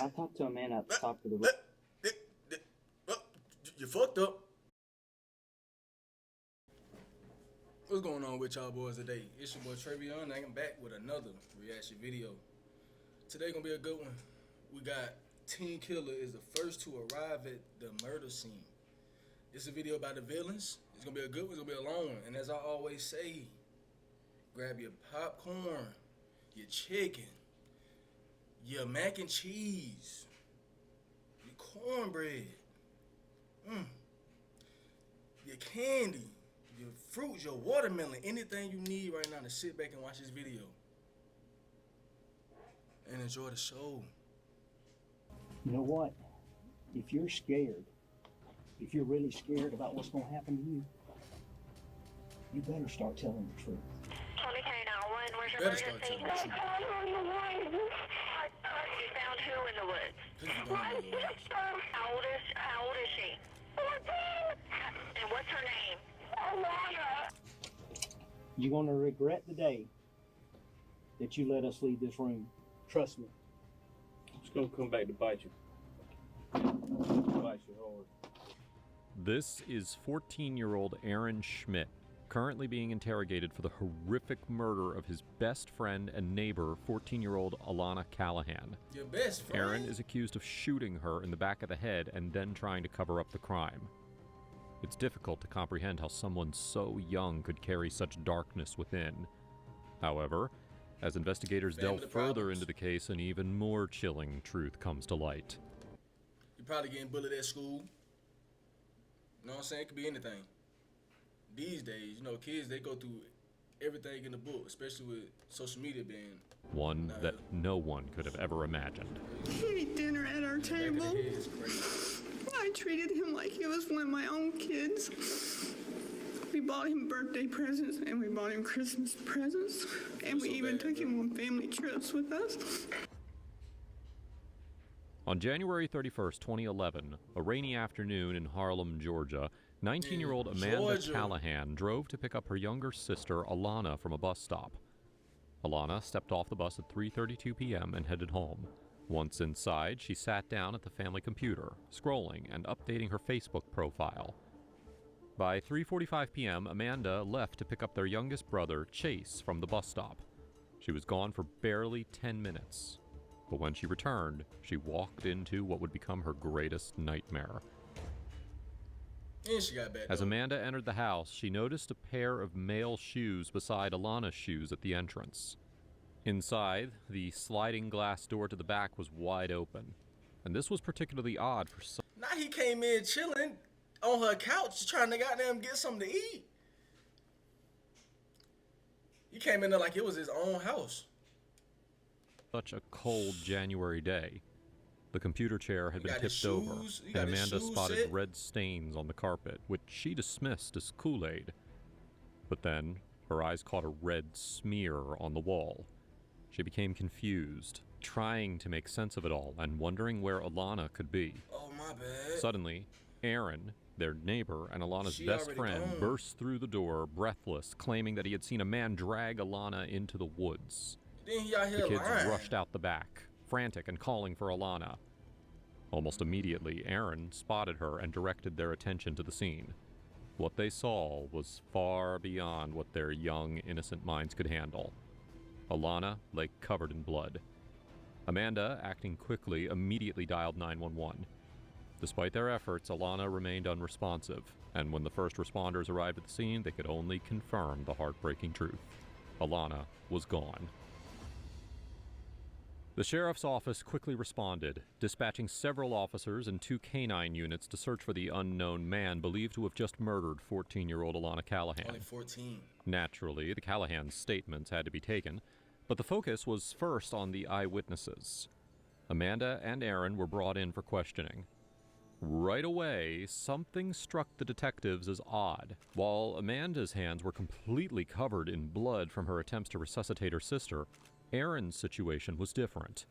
I talked to a man at the top of the road. You fucked up. What's going on with y'all boys today? It's your boy Trevion, and I'm back with another reaction video. Today gonna be a good one. We got Teen Killer is the first to arrive at the murder scene. This is a video about the villains. It's gonna be a good one, it's gonna be a long one. And as I always say, grab your popcorn, your chicken, your mac and cheese, your cornbread, your candy, your fruits, your watermelon, anything you need right now to sit back and watch this video and enjoy the show. You know what? If you're scared, if you're really scared about what's going to happen to you, you better start telling the truth. Where's your Better start telling the truth. You found who in the woods? My sister. How old is she? 14. And what's her name? Alana. You're going to regret the day that you let us leave this room. Trust me. It's going to come back to bite you. Bite you hard. This is 14-year-old Aaron Schmidt, currently being interrogated for the horrific murder of his best friend and neighbor, 14-year-old Alana Callahan. Your best friend? Aaron is accused of shooting her in the back of the head and then trying to cover up the crime. It's difficult to comprehend how someone so young could carry such darkness within. However, as investigators delve further into the case, an even more chilling truth comes to light. You're probably getting bullied at school. You know what I'm saying? It could be anything. These days, you know, kids, they go through everything in the book, especially with social media being one that no one could have ever imagined. He ate dinner at our table. I treated him like he was one of my own kids. We bought him birthday presents and we bought him Christmas presents. And we even took him on family trips with us. On January 31st, 2011, a rainy afternoon in Harlem, Georgia, 19-year-old Amanda Callahan drove to pick up her younger sister, Alana, from a bus stop. Alana stepped off the bus at 3:32 p.m. and headed home. Once inside, she sat down at the family computer, scrolling and updating her Facebook profile. By 3:45 p.m., Amanda left to pick up their youngest brother, Chase, from the bus stop. She was gone for barely 10 minutes. But when she returned, she walked into what would become her greatest nightmare. And she got bad. As Amanda entered the house, she noticed a pair of male shoes beside Alana's shoes at the entrance. Inside, the sliding glass door to the back was wide open, and this was particularly odd for some. Now he came in chilling on her couch trying to goddamn get something to eat. He came in there like it was his own house. Such a cold January day. The computer chair had been tipped over, and Amanda spotted red stains on the carpet, which she dismissed as Kool-Aid. But then, her eyes caught a red smear on the wall. She became confused, trying to make sense of it all, and wondering where Alana could be. Oh, my bad. Suddenly, Aaron, their neighbor and Alana's best friend, burst through the door, breathless, claiming that he had seen a man drag Alana into the woods. The kids rushed out the back, frantic and calling for Alana. Almost immediately, Aaron spotted her and directed their attention to the scene. What they saw was far beyond what their young, innocent minds could handle. Alana lay covered in blood. Amanda, acting quickly, immediately dialed 911. Despite their efforts, Alana remained unresponsive, and when the first responders arrived at the scene, they could only confirm the heartbreaking truth. Alana was gone. The sheriff's office quickly responded, dispatching several officers and 2 canine units to search for the unknown man believed to have just murdered 14-year-old Alana Callahan. Only 14. Naturally, the Callahan statements had to be taken, but the focus was first on the eyewitnesses. Amanda and Aaron were brought in for questioning. Right away, something struck the detectives as odd. While Amanda's hands were completely covered in blood from her attempts to resuscitate her sister, Aaron's situation was different.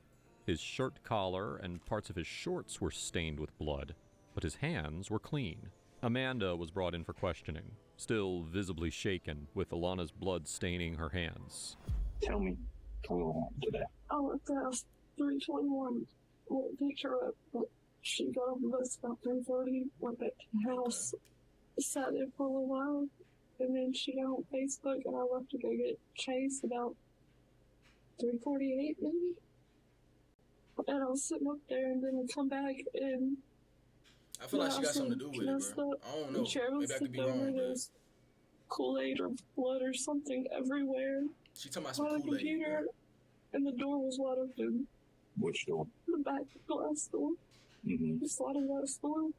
His shirt collar and parts of his shorts were stained with blood, but his hands were clean. Amanda was brought in for questioning, still visibly shaken, with Alana's blood staining her hands. Tell me what happened today. I left the house 3:21. picked her up. But she got off the bus about 3:30, went back to the house, sat there for a little while, and then she got on Facebook, and I left to go get Chase about 3:48 maybe. And I was sitting up there, and then I come back, and I feel like she got something to do with it, bro. I don't know. Maybe I could be wrong, but Kool-Aid or blood or something everywhere. She talking about some By the Kool-Aid, computer, bro. and the door was wide open. Which door? The back glass door. The sliding glass door.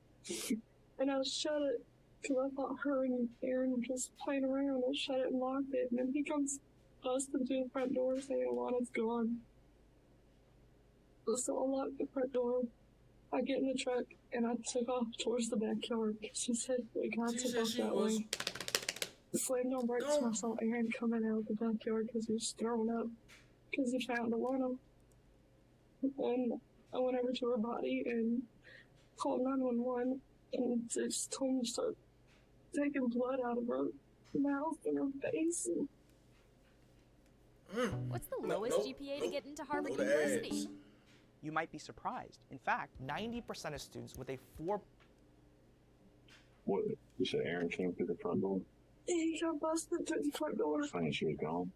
And I shut it because I thought her and Aaron were just playing around. I shut it and locked it, and then he comes busting through the front door saying Alana's gone. So I locked the front door. I get in the truck and I took off towards the backyard because she said we kind of took off that way. Slammed on brakes and I saw Aaron coming out of the backyard because he was throwing up because he found Alana. And I went over to her body and called 911 and they just told me to start taking blood out of her mouth and her face. What's the lowest GPA to get into Harvard University? You might be surprised. In fact, 90% of students with a 4... What? You said Aaron came through the front door? He got busted through the front door. Saying she was gone?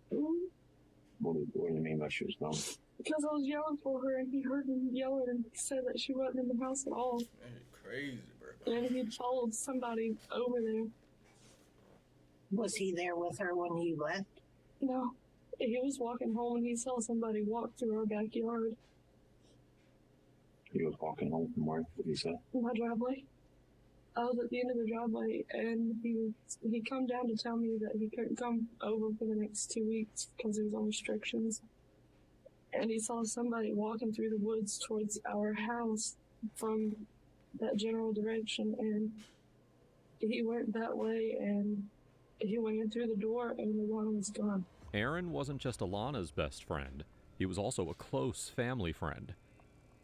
What do you mean by she was gone? Because I was yelling for her and he heard me yelling and he said that she wasn't in the house at all. That's crazy, bro. And he followed somebody over there. Was he there with her when you left? No. He was walking home and he saw somebody walk through our backyard. He was walking home from where? What did he say? My driveway. I was at the end of the driveway and he come down to tell me that he couldn't come over for the next 2 weeks because he was on restrictions. And he saw somebody walking through the woods towards our house from that general direction, and he went that way and he went in through the door and Alana was gone. Aaron wasn't just Alana's best friend, he was also a close family friend.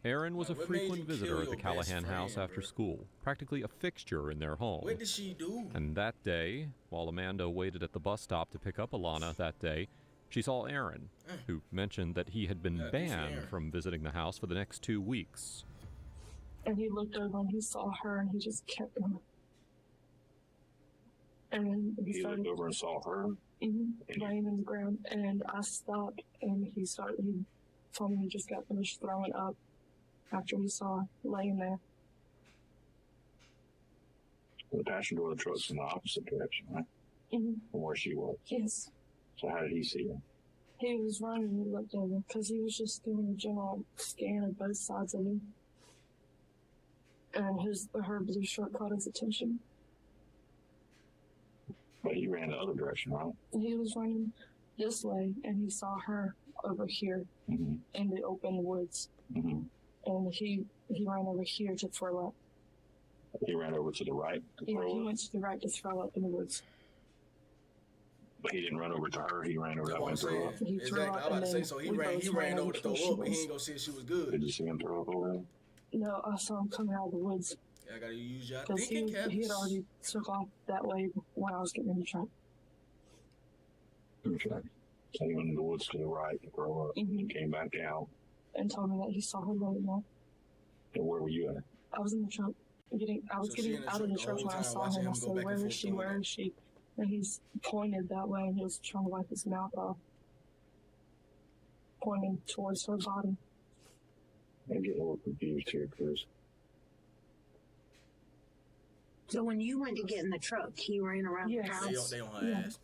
Aaron was a frequent visitor at the Callahan house after school, practically a fixture in their home. What did she do? And that day, while Amanda waited at the bus stop to pick up Alana that day, she saw Aaron, who mentioned that he had been banned from visiting the house for the next 2 weeks. And he looked over and he saw her and he just kept going. And then he looked over and saw her? Laying in the ground. And I stopped and he told me he just got finished throwing up after he saw her laying there. The passenger door of the truck's in the opposite direction, right? From where she was? Yes. So how did he see her? He was running and he looked over because he was just doing a general scan of both sides of him. And her blue shirt caught his attention. But he ran the other direction, right? He was running this way and he saw her over here in the open woods. And he ran over here to throw up. He ran over to the right to throw up? He went to the right to throw up in the woods. But he didn't run over to her, he ran over that way and threw up? Exactly, I was about to say, so he ran over to throw up, but he ain't gonna see if she was good. Did you see him throw up over there? No, I saw him coming out of the woods. Yeah, I gotta use your Because thinking caps. he had already took off that way when I was getting in the truck. Okay. So he went in the woods to the right to throw up and came back out. And told me that he saw her laying there. And where were you at? I was in the truck. I was getting out of the truck when I saw him. I said, where is she? Where is she? And he's pointed that way and he was trying to wipe his mouth off. Pointing towards her body. I'm getting a little confused here, Chris. So when you went to get in the truck, he ran around the house? They on her ass.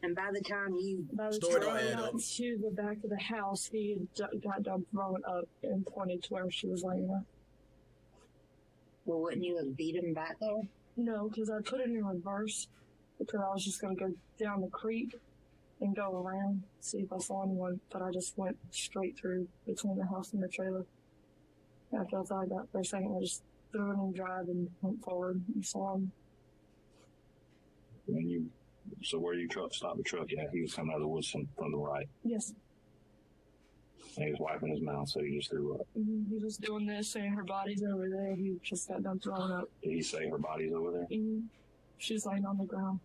And by the time you... By the Story time don't I add got up. to the back of the house, he had got done throwing up and pointed to where she was laying there. Well, wouldn't you have beat him back there? No, because I put it in reverse. Because I was just going to go down the creek and go around, see if I saw anyone. But I just went straight through between the house and the trailer. After I thought about it for a second, I just threw it in drive and went forward and saw him. So where you stopped the truck at, he was coming out of the woods from the right. Yes. And he was wiping his mouth, so he just threw up. He was doing this, saying her body's over there. He just got done throwing up. Did he say her body's over there? She's laying on the ground.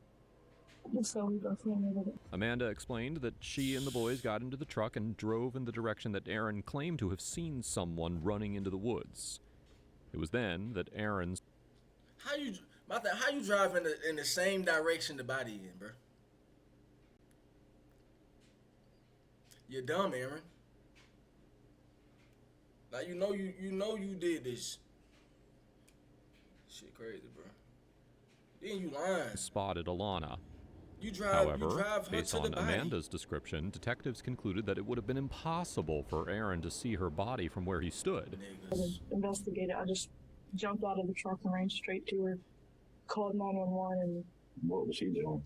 So we both went over it. Amanda explained that she and the boys got into the truck and drove in the direction that Aaron claimed to have seen someone running into the woods. It was then that Aaron's... How you drive in the same direction the body in, bro? You're dumb, Aaron. Like you know you did this. Shit crazy, bro. Then you lying. Spotted Alana. However, However, her based to on the body. Amanda's description, detectives concluded that it would have been impossible for Aaron to see her body from where he stood. Niggas. Investigated. I just jumped out of the truck and ran straight to her, called 911, and What was he doing?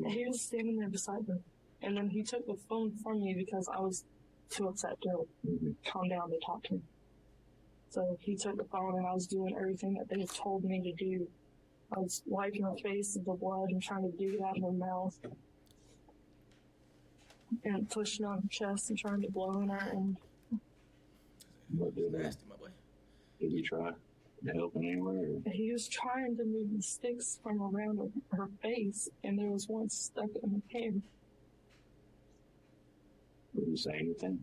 he was standing there beside me. And then he took the phone from me because I was too upset to calm down to talk to him. So he took the phone and I was doing everything that they had told me to do. I was wiping her face with the blood and trying to dig it out of her mouth. And pushing on her chest and trying to blow on her. And What did Nasty, my boy. Did he try to help in any way? Or? he was trying to move the sticks from around her face, and there was one stuck in her hand. Did he say anything?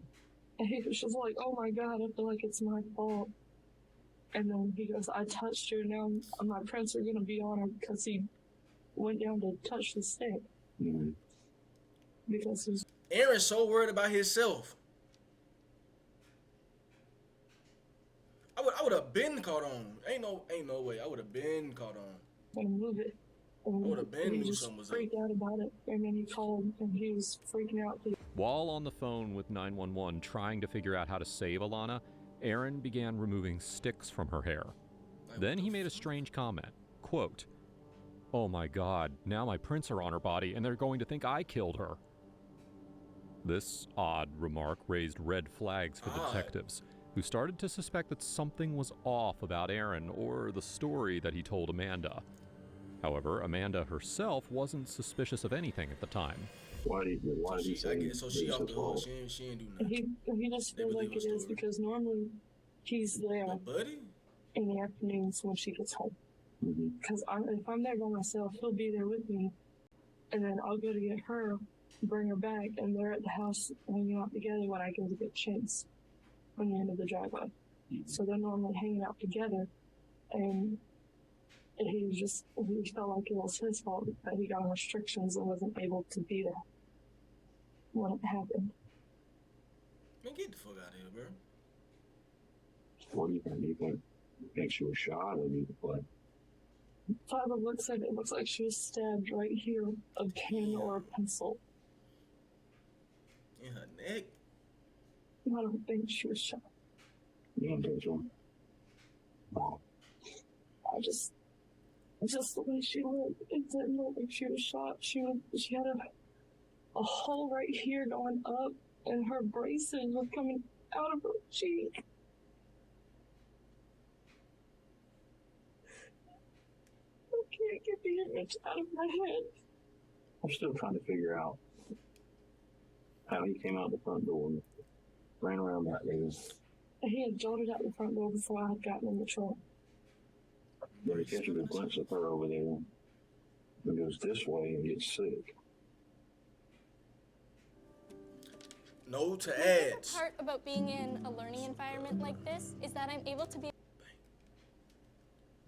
And he was just like, oh my God, I feel like it's my fault. And then he goes, I touched her, now my prints are going to be on her, because he went down to touch the stick. Mm-hmm. Because he's... Aaron's so worried about himself. I would have been caught on. Ain't no way. I would have been caught on. going to move it. And I would have been he knew just something was up. freaked out about it. And then he called, and he was freaking out. While on the phone with 911 trying to figure out how to save Alana, Aaron began removing sticks from her hair. Then he made a strange comment, quote, "Oh my God, now my prints are on her body and they're going to think I killed her." This odd remark raised red flags for the detectives, who started to suspect that something was off about Aaron or the story that he told Amanda. However, Amanda herself wasn't suspicious of anything at the time. Why did he say So she off the hook. She ain't do nothing. He just feels like it is because normally he's there Buddy? in the afternoons when she gets home. Because if I'm there by myself, he'll be there with me. And then I'll go to get her, bring her back, and they're at the house hanging out together when I go to get Chase on the end of the driveway. So they're normally hanging out together. And he felt like it was his fault that he got restrictions and wasn't able to be there when it happened. Man, get the fuck out of here, bro. What do you think? Do you think she was shot or do you what? Father looks at it. It looks like she was stabbed right here, a pen or a pencil. In her neck? I don't think she was shot. You don't think so? Wow. Just the way she looked, it didn't look like she was shot. She had a hole right here going up, and her braces were coming out of her cheek. I can't get the image out of my head. I'm still trying to figure out how he came out the front door and ran around that way. He had jolted out the front door before I had gotten in the truck. But he catches a glimpse of her over there and goes this way and gets sick. No to The ads. part about being in a learning environment like this is that I'm able to be...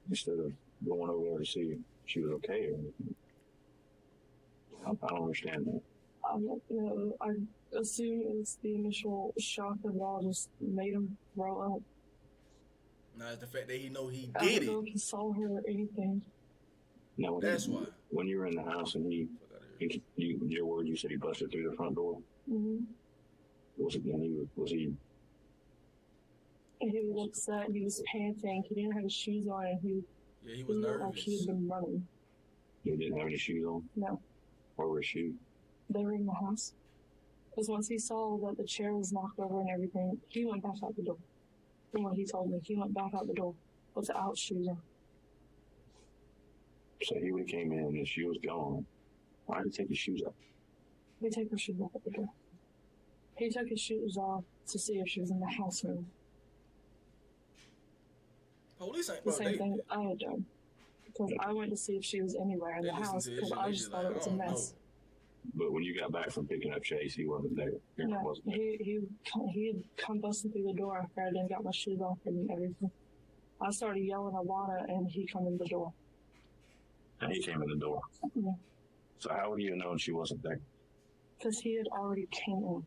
Instead of going over there to see if she was okay or anything. I don't understand that. I assume it was the initial shock of it all just made him throw up. Nah, it's the fact that he know he I did don't know it. if he saw her or anything. No, That's why. When you were in the house and your word, you said he busted through the front door. Mm-hmm. Was he? He was upset. He was panting. He didn't have his shoes on, and he was looked like nervous. he had been running. He didn't have any shoes on. No, Where were his shoes? they were in the house. Because once he saw that the chair was knocked over and everything, he went back out the door. From what he told me, he went back out the door without shoes on. So he would have came in and his shoe was gone. Why did he take his shoes off? They take her shoes off at the door. He took his shoes off to see if she was in the house room. Police ain't The bro, same thing I had done. because I went to see if she was anywhere in the house because I just thought it was a mess. But when you got back from picking up Chase, he wasn't there. Yeah, Wasn't there. he had come busting through the door after I done got my shoes off and everything. I started yelling a lot, and he come in the door. And he came in the door. Yeah. So how would you have known she wasn't there? Because he had already came in.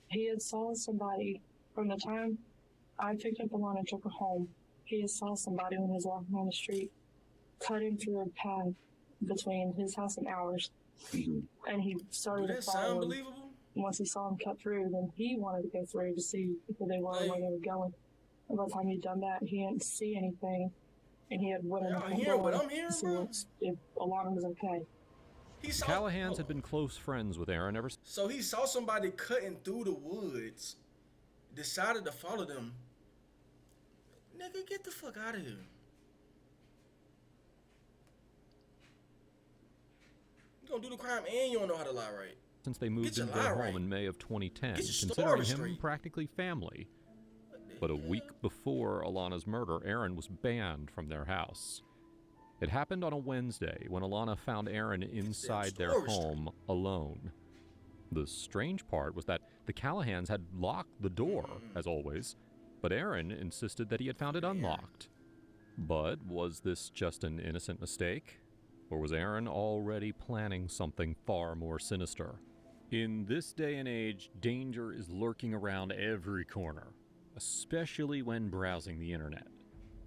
He had saw somebody from the time I picked up Alana and took her home. He had saw somebody when he was walking on the street, cutting through a path between his house and ours. And he started to follow him. Once he saw him cut through, then he wanted to go through to see who they were and where they were going. And by the time he'd done that, he didn't see anything, and he had went in the front door to see if Alana was okay. Callahans had been close friends with Aaron ever since. So he saw somebody cutting through the woods, decided to follow them. Nigga, get the fuck out of here. You gonna do the crime and you don't know how to lie right. Since they moved into their home in May of 2010, considering him practically family. But a week before Alana's murder, Aaron was banned from their house. It happened on a Wednesday when Alana found Aaron inside their home alone. The strange part was that the Callahans had locked the door, as always, but Aaron insisted that he had found it unlocked. But was this just an innocent mistake? Or was Aaron already planning something far more sinister? In this day and age, danger is lurking around every corner, especially when browsing the internet.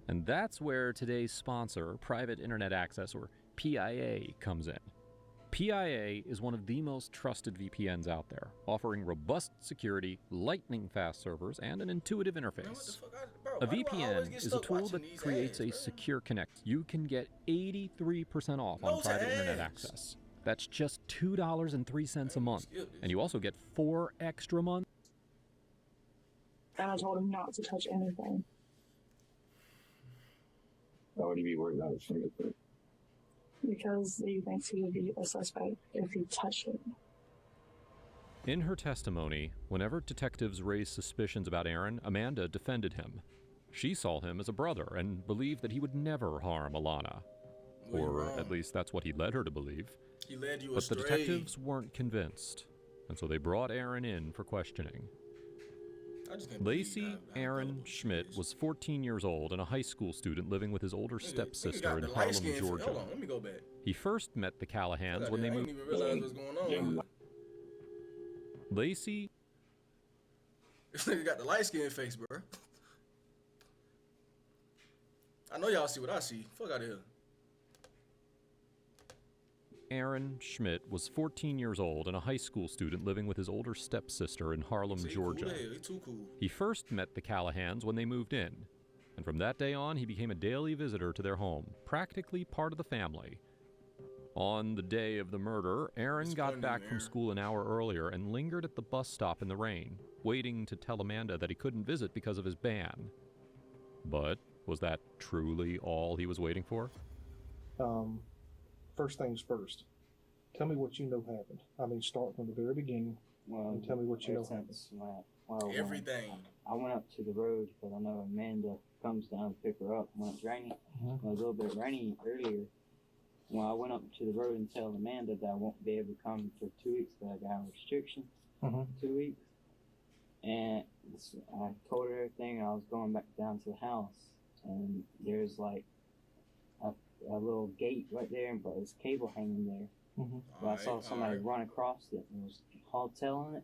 And that's where today's sponsor, Private Internet Access, or PIA, comes in. PIA is one of the most trusted VPNs out there, offering robust security, lightning-fast servers, and an intuitive interface. A VPN is a tool that creates a secure connect. You can get 83% off on Private Internet Access. That's just $2.03 a month, and you also get 4 extra months. And I told him not to touch anything. Why would he be worried about his fingerprint? Because he thinks he would be a suspect if he touched it. In her testimony, whenever detectives raised suspicions about Aaron, Amanda defended him. She saw him as a brother and believed that he would never harm Alana. Or at least that's what he led her to believe. He led you but astray. The detectives weren't convinced, and so they brought Aaron in for questioning. Lacey Aaron Schmidt was 14 years old and a high school student living with his older stepsister in Harlem, Georgia. Hold on, let me go back. He first met the Callahans when they moved. I didn't even realize what's going on. Lacey. This nigga got the light skin face, bro. I know y'all see what I see. Fuck out of here. Aaron Schmidt was 14 years old and a high school student living with his older stepsister in Harlem, Georgia. He too cool. He first met the Callahans when they moved in, and from that day on, he became a daily visitor to their home, practically part of the family. On the day of the murder, Aaron got back from school an hour earlier and lingered at the bus stop in the rain, waiting to tell Amanda that he couldn't visit because of his ban. But was that truly all he was waiting for? First things first. Tell me what you know happened. I mean, start from the very beginning and tell me what you know happened. Everything. I went up to the road because I know Amanda comes down to pick her up when it's raining. It was a little bit rainy earlier. When I went up to the road and tell Amanda that I won't be able to come for 2 weeks because I got a restriction. 2 weeks. And I told her everything, and I was going back down to the house. And there's like a little gate right there, but there's cable hanging there. But I saw somebody run across it and was hardtailing it.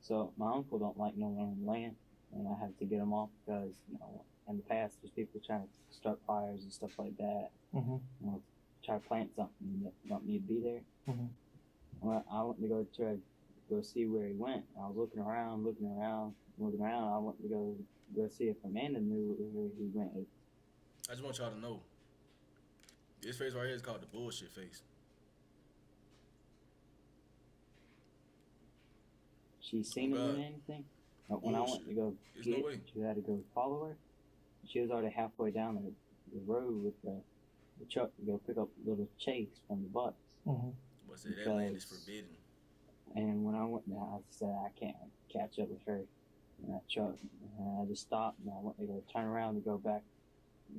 So my uncle don't like no one on land, and I have to get him off because, you know, in the past there's people trying to start fires and stuff like that. You know, try to plant something that don't need to be there. Well, I went to go see where he went. I was looking around. I went to go see if Amanda knew where he went. I just want y'all to know, this face right here is called the bullshit face. She seen him in anything? But when I went to go get it, she had to go follow her. She was already halfway down the road with the truck to go pick up little Chase from the Bucks. But see, that land is forbidden. And when I went there, I said I can't catch up with her in that truck. And I just stopped and I went to go turn around to go back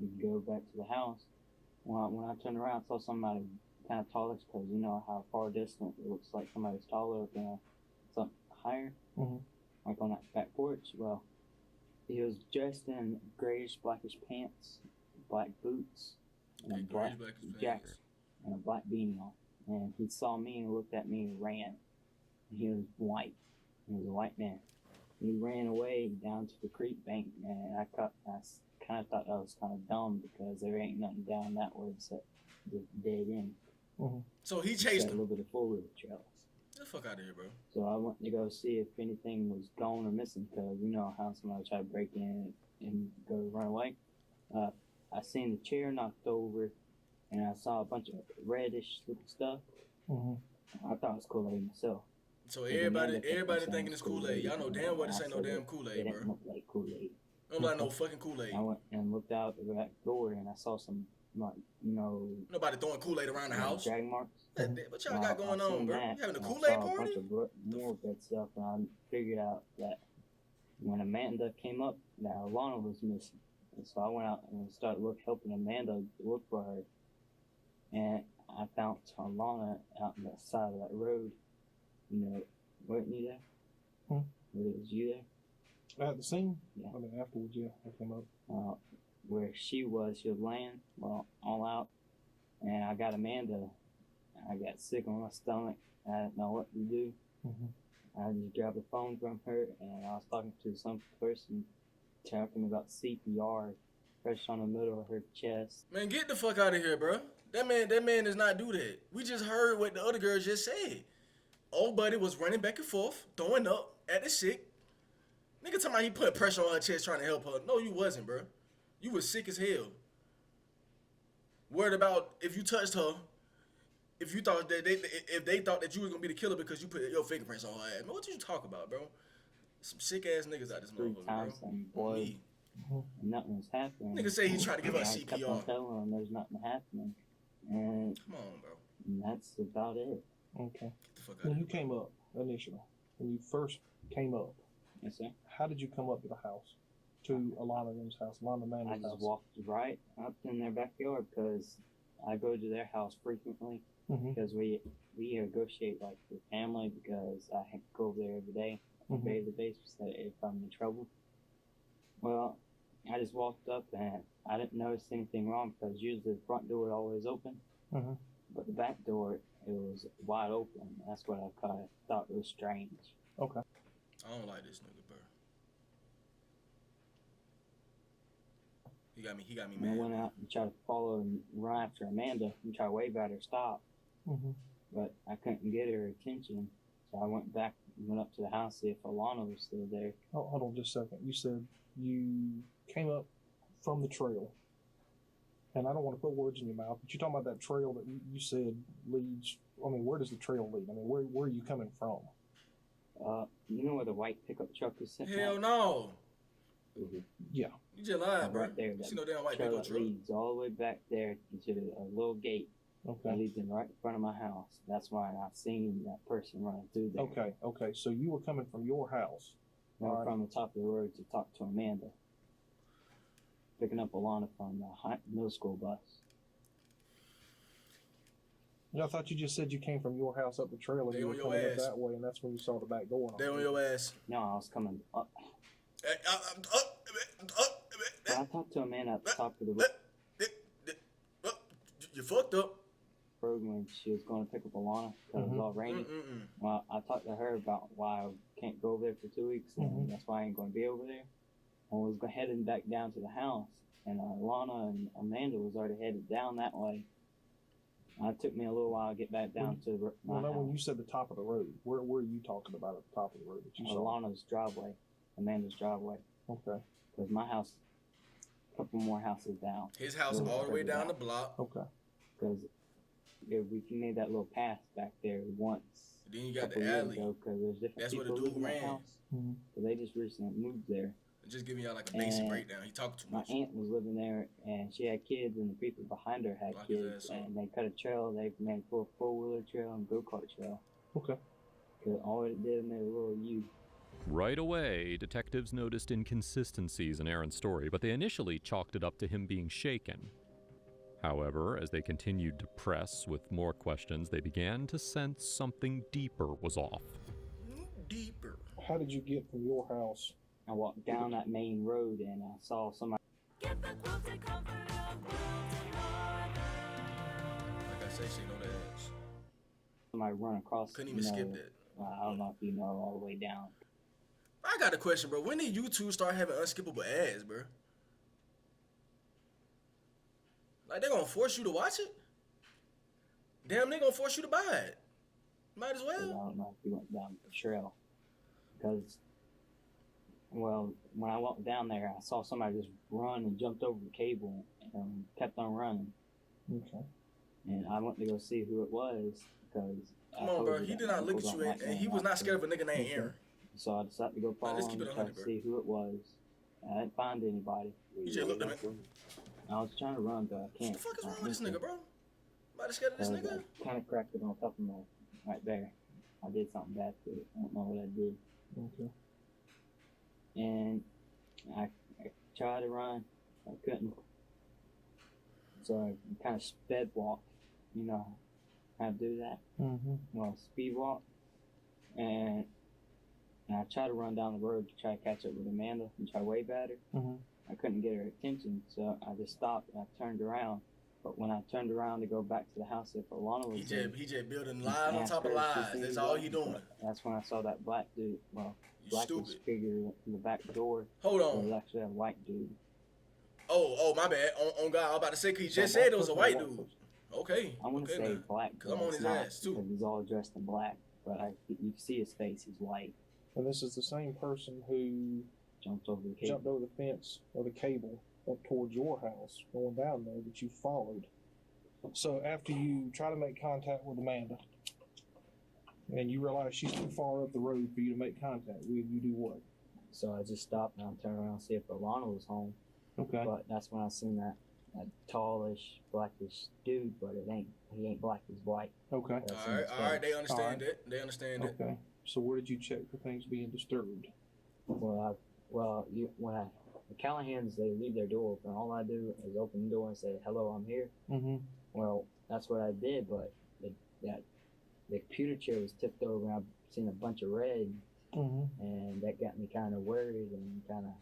to the house. When I turned around, I saw somebody kind of taller, because you know how far distant it looks like somebody's taller than something higher, like on that back porch. Well, he was dressed in grayish, blackish pants, black boots, and a black jacket, and a black beanie on. And he saw me and looked at me and ran. And he was white. He was a white man. He ran away down to the creek bank, and I kind of thought that was kind of dumb, because there ain't nothing down that way except the dead end. So he chased him. A little bit of four-wheel trails. Get the fuck out of here, bro. So I went to go see if anything was gone or missing, because you know how somebody try to break in and go run away. I seen the chair knocked over, and I saw a bunch of reddish looking stuff. I thought it was Kool-Aid myself. So everybody thinking it's Kool-Aid. Y'all know damn well this ain't no damn Kool-Aid, It bro. didn't look like Kool-Aid. Don't like no fucking Kool-Aid. I went and looked out the back door, and I saw some, like, you know... Nobody throwing Kool-Aid around the house. Drag marks. What y'all got going on, bro? You having a Kool-Aid I saw party? a bunch of more of that stuff, and I figured out that when Amanda came up, that Alana was missing. And so I went out and started helping Amanda look for her. And I found Alana out on the side of that road. You know, weren't you there? Was you there? At the scene? Yeah. I mean, afterwards, yeah, I came up. Where she was laying, well, all out. And I got Amanda. I got sick on my stomach. I didn't know what to do. I just grabbed the phone from her, and I was talking to some person talking about CPR, fresh on the middle of her chest. Man, get the fuck out of here, bro. That man does not do that. We just heard what the other girl just said. Old buddy was running back and forth, throwing up at the sick. Nigga talking about he put pressure on her chest trying to help her. No, you wasn't, bro. You was sick as hell. Worried about if you touched her, if you thought that if they thought that you was gonna be the killer because you put your fingerprints on her ass. Man, what you talk about, bro? Some sick ass niggas out this motherfucker, bro. Me. Nothing was happening. Nigga say he tried to give her I kept on CPR. telling him there's nothing happening. And come on, bro. And that's about it. Okay. Get the fuck out When of you here. came up initially, when you first came up, yes, sir. How did you come up to the house? To Alana's house, Alana Amanda's I just house? walked right up in their backyard, because I go to their house frequently, because we negotiate like with family, because I have to go over there every day on a daily basis if I'm in trouble. Well, I just walked up and I didn't notice anything wrong, because usually the front door is always open, but the back door, it was wide open. That's what I kind of thought was strange. Okay. I don't like this nigga, bro. He got me And I mad. went out and tried to follow and run after Amanda and try to wave at her stop, but I couldn't get her attention. So I went up to the house to see if Alana was still there. Oh, hold on just a second. You said you came up from the trail, and I don't want to put words in your mouth, but you're talking about that trail that you said leads. I mean, where does the trail lead? I mean, where are you coming from? You know where the white pickup truck is sitting? Hell at? no. Yeah. You just lied, bro. Right there. You see no damn white trail pickup that truck. leads all the way back there into a little gate. That leads in right in front of my house. That's why I seen that person running through there. Okay. So you were coming from your house. Or from the top of the road to talk to Amanda. Picking up Alana from the middle school bus. I thought you just said you came from your house up the trail and They you on were your coming up ass. that way, and that's when you saw the back door. They on your ass. No, I was coming up. I talked to Amanda at the top of the road. You fucked up. When she was going to pick up Alana because it was all raining. Well, I talked to her about why I can't go over there for 2 weeks, and that's why I ain't going to be over there. I was heading back down to the house, and Alana and Amanda was already headed down that way. It took me a little while to get back down to my Well, now, house. when you said the top of the road, where were you talking about at the top of the road that you saw? Alana's driveway, Amanda's driveway. Okay. Because my house, a couple more houses down. His house all the way down the block. Okay. Because we made that little path back there once. Then you got couple the years alley. ago, 'cause there's different That's where the people dude living in that ran. house. So they just recently moved there. Just giving y'all like a basic And breakdown. He talking too My much. aunt was living there, and she had kids, and the people behind her had Lock his kids, ass up. and they cut a trail. They made a full four-wheeler trail and go-kart trail. Okay. Because all it did made a little U. Right away, detectives noticed inconsistencies in Aaron's story, but they initially chalked it up to him being shaken. However, as they continued to press with more questions, they began to sense something deeper was off. Deeper. How did you get from your house? I walked down that main road and I saw somebody. Like I say, she know that. Somebody run across. Couldn't even skip that. I don't know if you know all the way down. I got a question, bro. When did YouTube start having unskippable ads, bro? Like, they gonna force you to watch it? Damn, they gonna force you to buy it. Might as I well. don't know if you went down the trail. Because, well, when I walked down there, I saw somebody just run and jumped over the cable and kept on running. Okay. And I went to go see who it was because. Come on, bro. He did not look at you, and he was not scared of a nigga named Aaron. So I decided to go follow him and try to see who it was. I didn't find anybody. You just looked at me. I was trying to run, but I can't. What the fuck is wrong with this nigga, bro? Somebody scared of this nigga? I kind of cracked it on top of my right there. I did something bad to it. I don't know what I did. Okay. And I tried to run. I couldn't. So I kind of sped walked. You know how to do that? Mm-hmm. Well, speed walk. And I tried to run down the road to try to catch up with Amanda and try to wave at her. Mm-hmm. I couldn't get her attention, so I just stopped and I turned around. But when I turned around to go back to the house that Alana was in, he just building lies on top of lies. That's all you doing. That's when I saw that black dude, blackish stupid. figure in the back door. Hold on. It was actually a white dude. Oh, my bad. On God, I was about to say, because he just said it was a white dude. Okay. I want to say black, because I'm on his ass, too. Because he's all dressed in black, but you can see his face, he's white. And this is the same person who jumped over the fence or the cable up towards your house, going down there that you followed. So after you try to make contact with Amanda, and you realize she's too far up the road for you to make contact with, you do what? So I just stopped and I turned around to see if Alana was home. Okay. But that's when I seen that tallish, blackish dude, but he ain't black, he's white. Okay. All right, they understand it. They understand it. Okay. So where did you check for things being disturbed? When the Callahans, they leave their door open. All I do is open the door and say, "Hello, I'm here." Mm-hmm. Well, that's what I did, but the computer chair was tipped over and I've seen a bunch of red, and that got me kind of worried and kind of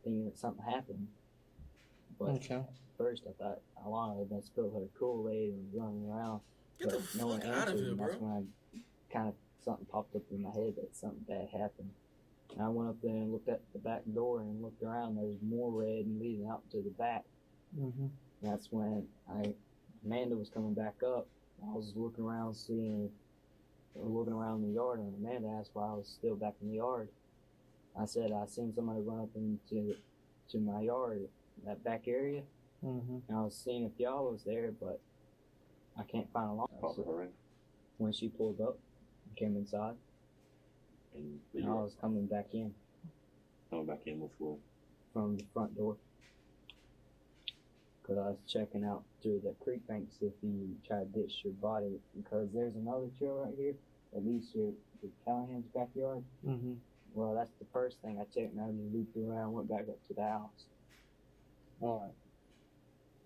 thinking that something happened. But first I thought Alana had been spilled her Kool-Aid and was running around. Get the fuck out of here, bro. That's when I kind of something popped up in my head that something bad happened. And I went up there and looked at the back door and looked around. There was more red and leading out to the back. Mm-hmm. That's when Amanda was coming back up. I was looking around, looking around the yard, and Amanda asked why I was still back in the yard. I said I seen somebody run up into my yard, that back area. Mm-hmm. And I was seeing if y'all was there, but I can't find Alana. So when she pulled up, I came inside. And I was coming back in. Coming back in which way? From the front door. Because I was checking out through the creek banks if you try to ditch your body. Because there's another trail right here that leads to the Callahan's backyard. Mm-hmm. Well, that's the first thing I checked, and I just looped around, went back up to the house. All right.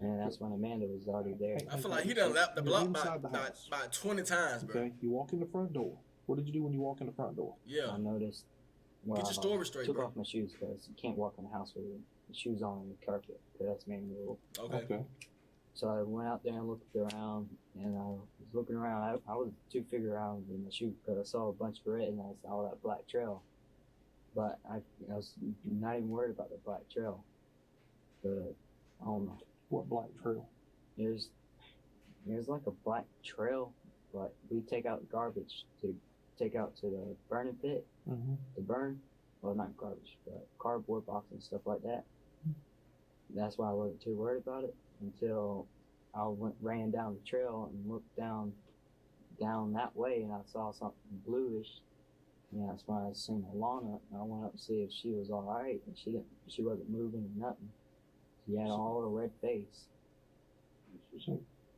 And that's when Amanda was already there. I feel like he done lapped the block about 20 times, bro. Okay, you walk in the front door. What did you do when you walk in the front door? Yeah. I noticed. Well, get your story straight, took bro. off my shoes because you can't walk in the house with the shoes on the carpet. Because that's main rule. Okay. So I went out there and looked around, and I was looking around. I was too figure out in the shoe because I saw a bunch of red and I saw that black trail. But I was not even worried about the black trail. But I don't know. What black trail? There's like a black trail, but we take out garbage to take out to the burning pit to burn. Well, not garbage, but cardboard box and stuff like that. That's why I wasn't too worried about it until I ran down the trail and looked down that way, and I saw something bluish. And that's when I seen Alana, and I went up to see if she was all right, and she wasn't moving or nothing. She had all a red face.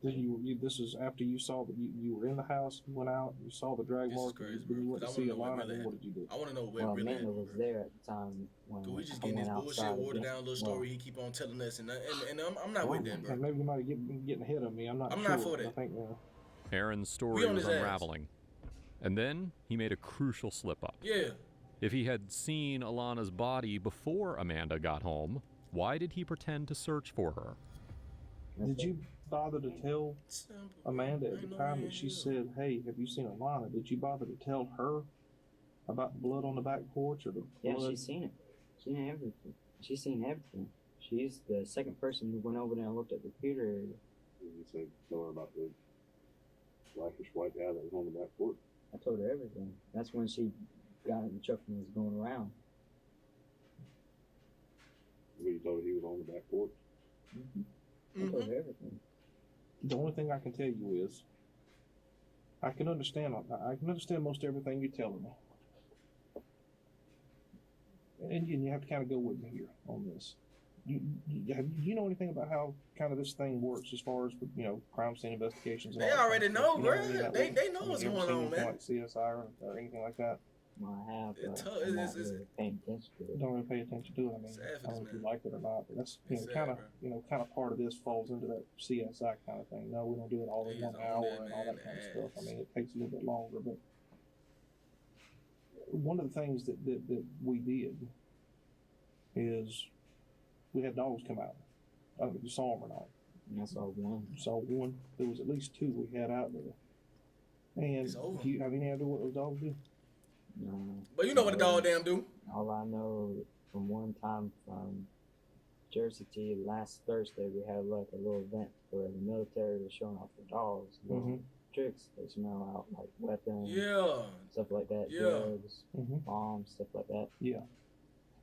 This is after you saw that you were in the house, you went out, you saw the drag mark, crazy, then you went to see Alana, really then what did you do? I want to know what Well, really Amanda was there at the time when Dude, we just I getting went this bullshit outside watered again. down little story he keep on telling us, and I'm not Well, with that, bro. And maybe you might have getting ahead of me. I'm not not for but that. I think, Aaron's story was unraveling. And then he made a crucial slip-up. Yeah. If he had seen Alana's body before Amanda got home, why did he pretend to search for her? Did you bother to tell Amanda at the time that she said, "Hey, have you seen Alana?" Did you bother to tell her about the blood on the back porch or the Yeah, blood? she's seen it. She's seen everything. She's seen everything. She's the second person who went over there and looked at the computer area. You said tell her about the blackish white guy that was on the back porch. I told her everything. That's when she got in the truck and was going around. You told her he was on the back porch. I told her everything. The only thing I can tell you is, I can understand most everything you're telling me, and you have to kind of go with me here on this. Do you know anything about how kind of this thing works as far as crime scene investigations? And They all already that know, stuff? bro. You know They know what's you ever going seen on, anything man. like CSI or anything like that? Well, I have, but It's I'm not really paying attention to it. Don't really pay attention to it. I mean, I don't know if you like it or not, but that's kind of part of this falls into that CSI kind of thing. No, we don't do it all in 1 hour and all that kind of stuff. I mean, it takes a little bit longer, but one of the things that we did is we had dogs come out. I don't know if you saw them or not. I saw one. You saw one. There was at least 2 we had out there. And do you have any idea what those dogs do? No. But you know what a dog damn do. All I know from one time from Jersey T last Thursday, we had like a little event where the military was showing off the dogs, little tricks. They smell out like weapons, stuff like that, drugs, bombs, stuff like that. Yeah.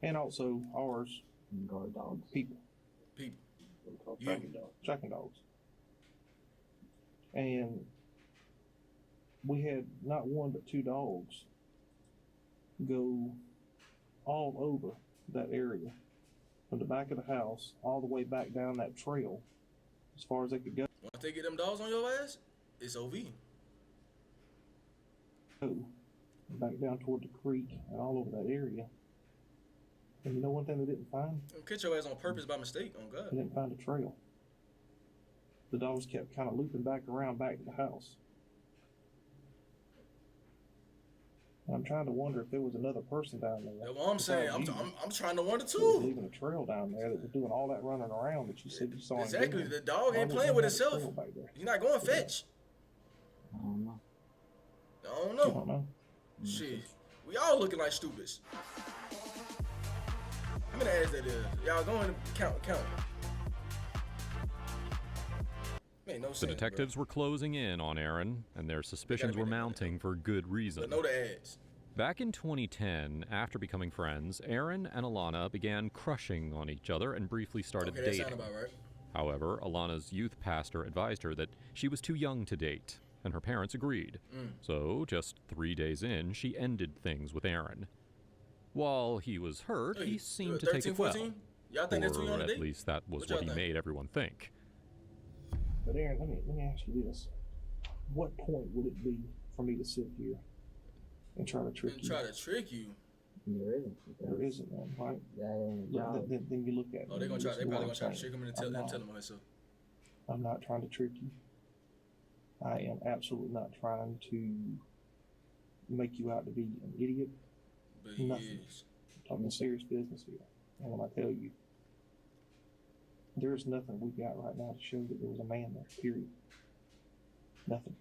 And also ours, and guard dogs. People. Tracking dogs. And we had not 1 but 2 dogs go all over that area, from the back of the house all the way back down that trail as far as they could go. Once they get them dogs on your ass, it's OV. Back down toward the creek and all over that area. And you know one thing they didn't find? Catch your ass on purpose by mistake, on God. They didn't find a trail. The dogs kept kind of looping back around back to the house. I'm trying to wonder if there was another person down there. That's what I'm saying. I'm trying to wonder Who was too. leaving a trail down there that was doing all that running around that you said you saw. Exactly. Him The dog ain't Why playing was with there itself. back there? He's not going fetch. I don't know. I don't You know. don't know. Shit. We all looking like stupids. How many ads that is? Y'all go and count. Made no sense, The detectives were closing in on Aaron, and their suspicions were mounting for good reason. But know the ads. Back in 2010, after becoming friends, Aaron and Alana began crushing on each other and briefly started Okay, that dating. sound about right. However, Alana's youth pastor advised her that she was too young to date, and her parents agreed. So, just 3 days in, she ended things with Aaron. While he was hurt, he seemed to take it well. 14? Y'all think that's too young to Or date? at least that was What y'all what he think? made everyone think. But Aaron, let me ask you this: what point would it be for me to sit here and try to trick you? Try to trick you. There isn't. There isn't one, right? That ain't a job. Then you look at. Oh, they me, gonna try. this They is probably what gonna try I'm to saying. trick him and tell him myself. I'm not trying to trick you. I am absolutely not trying to make you out to be an idiot. But he Nothing. is. I'm talking serious business here. And when I tell you, there's nothing we've got right now to show that there was a man there, period. Nothing.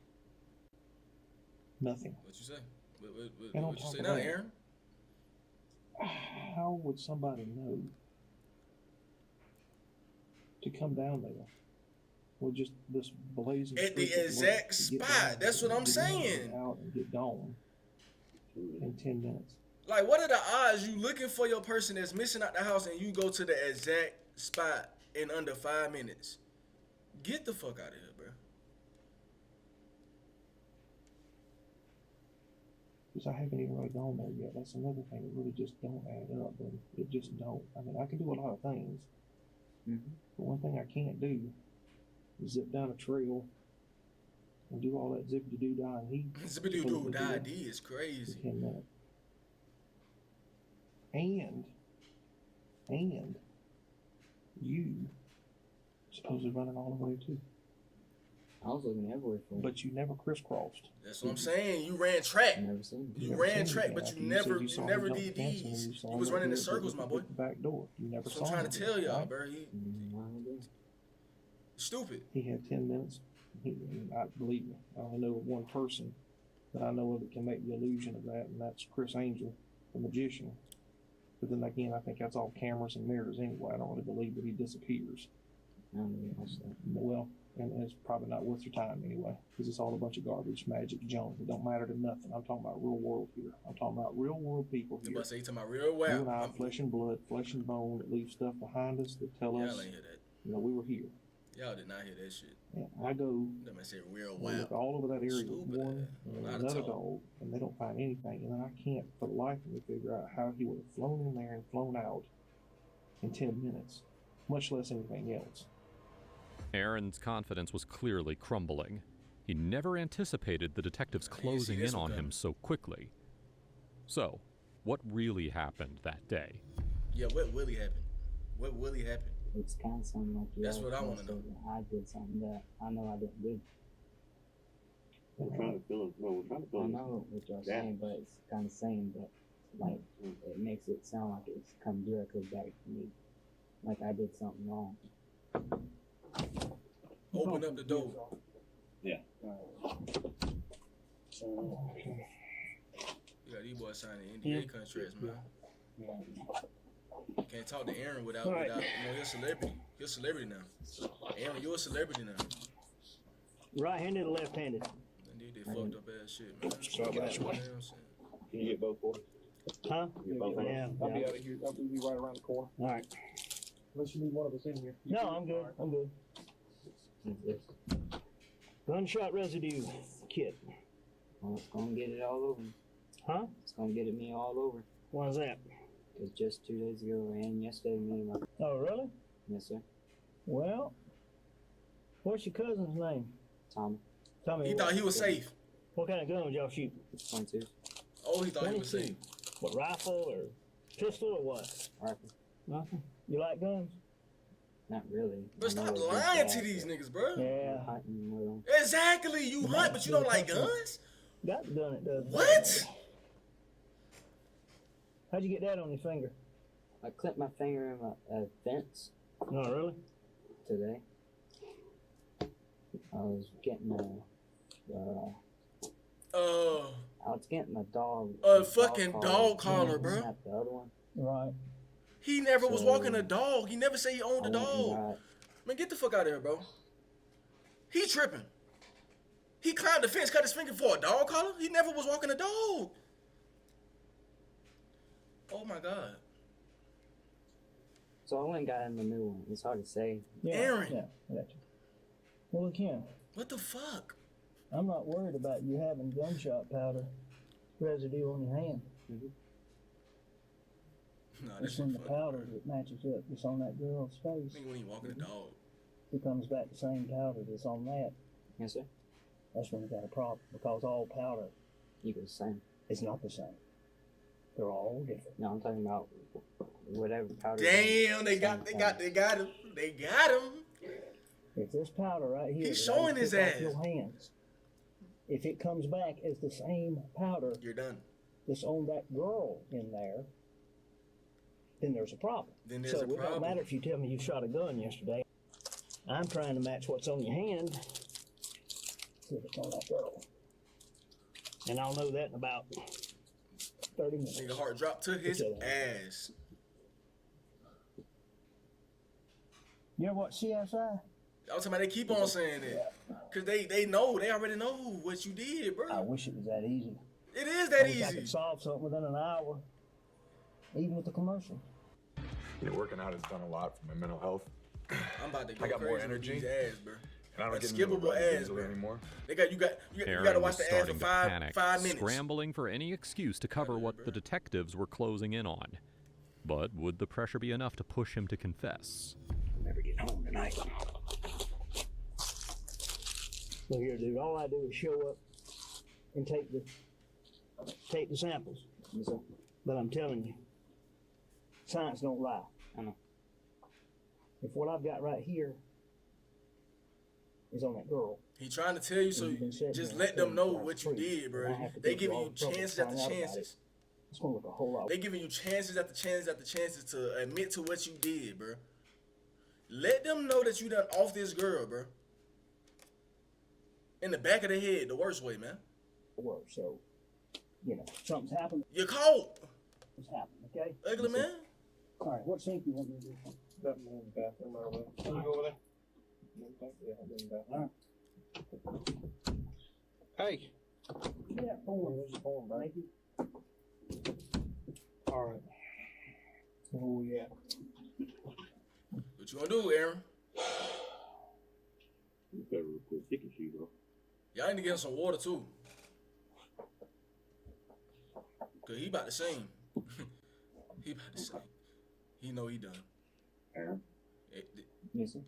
Nothing. What you say? And on What you top say of now, that, Aaron? how would somebody know to come down there with just this blazing At the streak of exact light to get spot. down That's there, what I'm get in, saying. get out and get gone in 10 minutes? Like, what are the odds you looking for your person that's missing out the house and you go to the exact spot in under 5 minutes? Get the fuck out of here, bro. Because I haven't even really gone there yet. That's another thing that really just don't add up. And it just don't. I mean, I can do a lot of things. But one thing I can't do zip down a trail and do all that zippity-doo-dah, and he zippity-doo-dah is crazy. 10 minutes. And you supposedly running all the way too. I was looking everywhere for it. But you never crisscrossed. That's what I'm saying. You ran track. Never seen it. You ran track, but you never did these. You was running in circles, my boy. Back door. You never That's saw what I'm trying to tell y'all, right? bro. Stupid. He had 10 minutes. I believe me, I only know of one person that I know of that can make the illusion of that, and that's Chris Angel, the magician. But then again, I think that's all cameras and mirrors anyway. I don't really believe that he disappears. Well, and it's probably not worth your time anyway, because it's all a bunch of garbage, magic, junk. It don't matter to nothing. I'm talking about real world here. I'm talking about real world people here. You talking about real world? You and I, flesh and blood, flesh and bone, that leave stuff behind us that tell us, Y'all ain't hear that. you know, we were here. Y'all did not hear that shit. And I go That man said real look wild. all over that area with Stupid one and another dog, and they don't find anything. And then I can't for the life of me figure out how he would have flown in there and flown out in 10 minutes, much less anything else. Aaron's confidence was clearly crumbling. He never anticipated the detectives closing in on him so quickly. So, what really happened that day? Yeah, what really happened? What really happened? It's kind of something like That's what I want to know. I did something that I know I didn't do. We're trying to fill I know what y'all saying, but it's kind of saying, but like it makes it sound like it's come directly back to me, like I did something wrong. Open up the door. Yeah. You got these boys signing NDA contracts, man. You can't talk to Aaron without you know, you're a celebrity. You're a celebrity now. Aaron, you're a celebrity now. Right-handed or left-handed? Indeed, they fucked up ass shit, man. Sorry about that. Can you get both for us? Huh? Yeah. I'll be out of here. I'll be right around the corner. All right. Unless you need one of us in here. No, I'm good. I'm good. Gunshot residue kit. Well, it's gonna get it all over. Huh? It's gonna get it me all over. Why is that? Because just 2 days ago and yesterday, me and my... Oh, really? Yes, sir. Well, what's your cousin's name? Tommy. Tommy. He thought he was safe. What kind of gun was y'all shooting? 22. Oh, he thought he was safe. What, rifle or pistol or what? Rifle. Nothing. You like guns? Not really. But stop lying to these niggas, bro. Yeah. Hunting with them. Exactly. You hunt, but you don't like guns? Got the gun, it does. What? How'd you get that on your finger? I clipped my finger in a fence. No, really? Today. I was getting I was getting a dog. A fucking dog collar, bro. Not the other one. Right. He never was walking a dog. He never said he owned a dog. Man, get the fuck out of here, bro. He tripping. He climbed the fence, cut his finger for a dog collar. He never was walking a dog. Oh my God. So I went and got him a new one. It's hard to say. Yeah, Aaron. Yeah, I got you. Well, Ken, What the fuck? I'm not worried about you having gunshot powder residue on your hand. Mm-hmm. Nah, It's when the powder that matches up that's on that girl's face. Nigga when he walking a dog. It comes back the same powder that's on that. Yes, sir. That's when you got a problem, because all powder You the same. is not the same. They're all different. No, I'm talking about whatever powder. Damn, they got him. They got him. If this powder right here, He's that I showing his took off ass. your hands, if it comes back as the same powder You're done. that's on that girl in there, then there's a problem. Then there's so a it don't problem. matter if you tell me you shot a gun yesterday. I'm trying to match what's on your hand with it's on that girl. And I'll know that in about 30 minutes. Nigga heart dropped to his ass. You ever watch CSI? I was talking about they keep on saying that. Cause they know, they already know what you did, bro. I wish it was that easy. It is that I wish I easy. could solve something within an hour, even with the commercial. You know, working out has done a lot for my mental health. I'm about to go I got crazy more with energy. these ads, bro. And I don't get Skippable ads, bro. anymore. You gotta Aaron watch was the ads starting for to panic, 5 minutes. scrambling for any excuse to cover what the detectives were closing in on. But would the pressure be enough to push him to confess? I'll never get home tonight. Look here, dude. All I do is show up and take the samples. Yes, sir. But I'm telling you, science don't lie. I know. If what I've got right here is on that girl. He trying to tell you, so just let them know what you did, bro. They giving you chances after chances. It's gonna look a whole lot. They giving you chances after chances after chances to admit to what you did, bro. Let them know that you done off this girl, bro. In the back of the head, the worst way, man. So, you know, something's happened. You're caught. What's happened, okay? Ugly man. All right, what sink you want me to do? That one in the bathroom right away. Can you go over there? Yeah, I'll be in the bathroom. All right. Hey. Yeah, There's a phone, buddy. Thank you. All right. Oh, yeah. What you gonna do, Aaron? You better put sticky sheet on. Y'all need to get him some water too. Cause he about to sing. He about to sing. He know he done. Aaron? Yes, sir.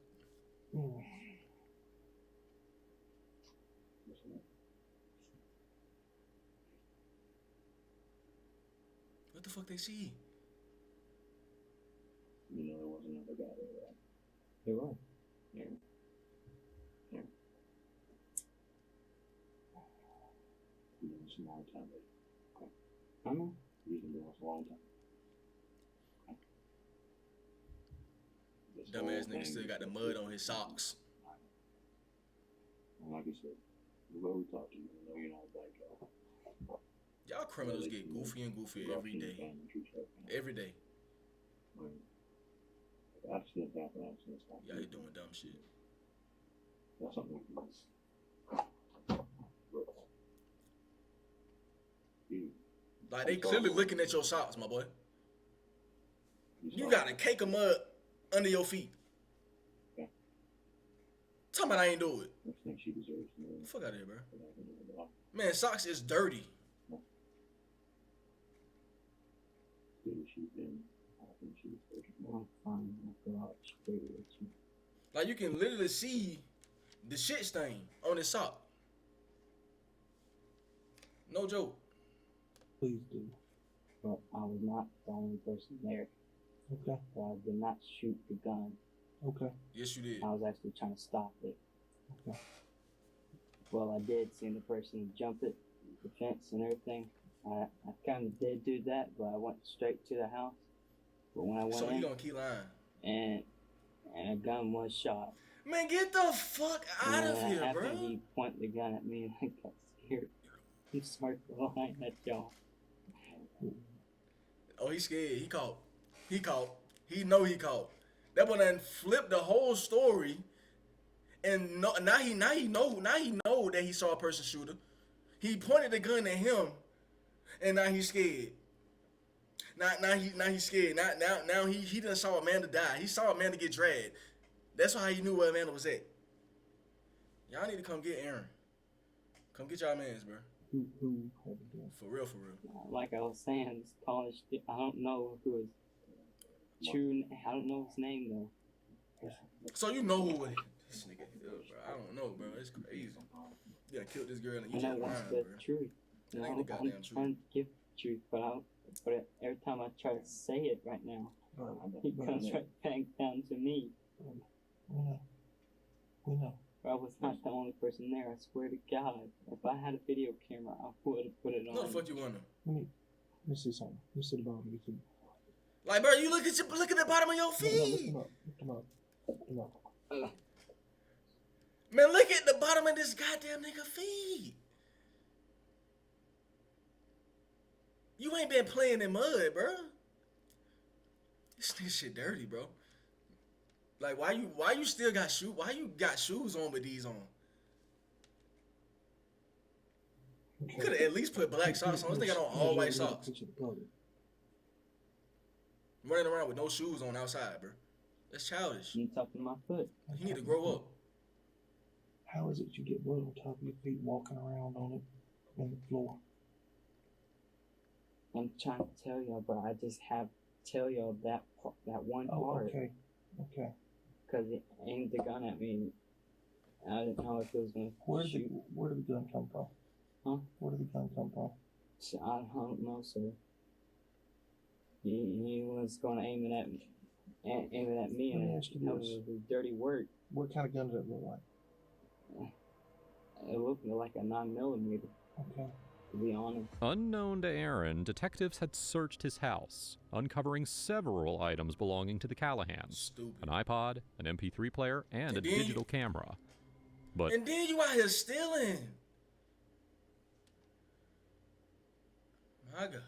What the fuck they see? You know there was another guy there, right? There was. Yeah. Yeah. You've been doing this a long time, buddy. Okay. I know. You've been doing this a long time. Okay. This whole Dumbass nigga thing still is got the just- mud on his socks. And like you said, the way we talk to you, I know you're not a bad guy. Y'all criminals get goofy and goofier every day. Every day. Accidents happen, accidents happen. Y'all ain't doing dumb shit. That's something we can do. Like they clearly looking at your socks, my boy. You got a cake of mud under your feet. Yeah. Talking about I ain't do it. I think she deserves to know. Fuck out of here, bro. Man, socks is dirty. She's been, I think she was dirty. I'm fine. I'll go out straight with you. Like you can literally see the shit stain on his sock. No joke. Please do. But I was not the only person there. Okay. So I did not shoot the gun. Okay. Yes, you did. I was actually trying to stop it. Okay. Well, I did see the person jump it, the fence and everything. I kind of did do that, but I went straight to the house. But when I went So in, you gonna keep lying? and a gun was shot. Man, get the fuck out of here, after bro. he pointed the gun at me, and I got scared. I'm sorry for lying at y'all. Oh, he's scared. He caught. He caught. He know he caught. That one done flipped the whole story, and now he know that he saw a person shooter. He pointed the gun at him, and now he's scared. Now he's scared. Now he done saw Amanda die. He saw Amanda get dragged. That's why he knew where Amanda was at. Y'all need to come get Aaron. Come get y'all mans, bro. Who For real. Like I was saying, this college, I don't know who is true. I don't know his name though. So you know who this nigga is, bro. I don't know, bro. It's crazy. You gotta kill this girl and you I just know lying, what's bro. the truth. That ain't the I'm goddamn trying truth. to give truth, but every time I try to say it right now, he comes right back down to me. We know. I was not the only person there. I swear to God, if I had a video camera, I would have put it on. No, the fuck you wanna? Let me see something. Let me see the bottom of your feet. Like, bro, you look at the bottom of your No, feet. lift them up. Man, look at the bottom of this goddamn nigga feet. You ain't been playing in mud, bro. This shit dirty, bro. Like, why you still got shoes? Why you got shoes on with these on? You could have at least put black socks on. This nigga got on all white socks. Running around with no shoes on outside, bro. That's childish. You talking my foot? You need to grow up. How is it you get blood on top of your feet walking around on it on the floor? I'm trying to tell y'all, but I just have to tell y'all that one part. Okay. Because it aimed the gun at me, I didn't know if it was gonna shoot. Where did the gun come from? Huh? Where did the gun come from? So, I don't know, sir. He was going to aim it at me. Let me ask you It this. was dirty work. What kind of gun did it look like? It looked like a 9mm. Okay. To be honest. Unknown to Aaron, detectives had searched his house, uncovering several items belonging to the Callahans. An iPod, an MP3 player, and a digital camera. But and then you out here stealing. My God.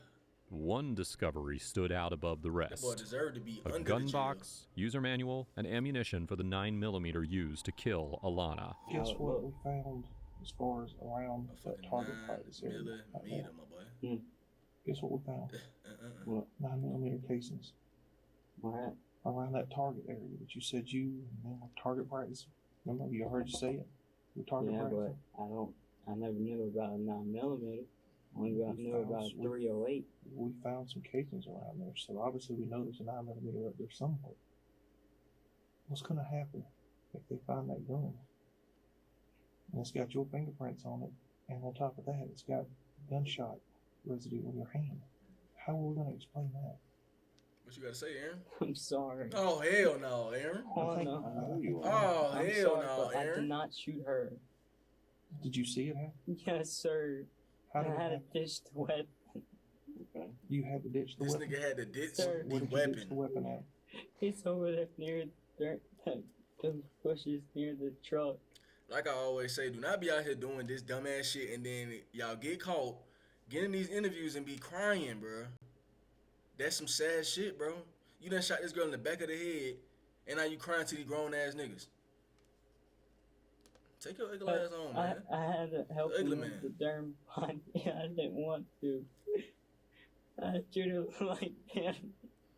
one discovery stood out above the rest. That boy deserved to be a under gun the jail. box, user manual, and ammunition for the 9mm used to kill Alana. Guess what we found as far as around that target practice area? Millimeter, my boy. Guess what we found? What? 9mm casings. What? Around that target area that you said you and then with target practice. Remember, you heard you say it. Your target Yeah, practice. but I never knew about a 9mm. Only knew about a 308. We found some casings around there, so obviously we know there's a 9mm up there somewhere. What's going to happen if they find that gun? And it's got your fingerprints on it, and on top of that, it's got gunshot residue on your hand. How are we going to explain that? What you got to say, Aaron? I'm sorry. Oh, hell no, Aaron. Oh, I no. Oh, I'm hell sorry, no, but I Aaron. did not shoot her. Did you see it happen? Yes, sir. How I did it had happen? to ditch the weapon. Okay. You had to ditch the This weapon? nigga had to ditch Sir. the Where did you weapon. ditch the weapon at? It's over there near the bushes near the truck. Like I always say, do not be out here doing this dumbass shit and then y'all get caught, get in these interviews and be crying, bro. That's some sad shit, bro. You done shot this girl in the back of the head, and now you crying to these grown ass niggas. Take your ugly ass on, man. I had to help Ugly him man. with the darn body. I didn't want to. I treated him like that.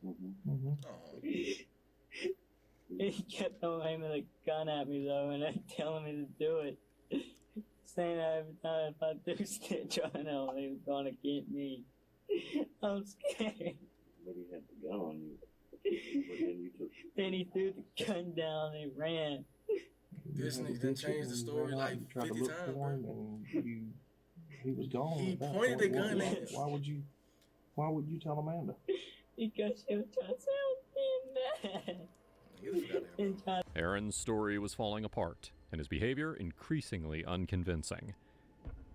Mm-hmm. He kept on aiming a gun at me though, and telling me to do it. Saying that every time if I do snitch on him, he was gonna get me. I'm scared. But he had the gun on you. But then you took. Then he threw the gun down and ran. This nigga done changed the story like 50 times, bro. He was gone. He at that pointed point. the gun at Why would you tell Amanda? Because she was trying to sound mad. Aaron's story was falling apart, and his behavior increasingly unconvincing.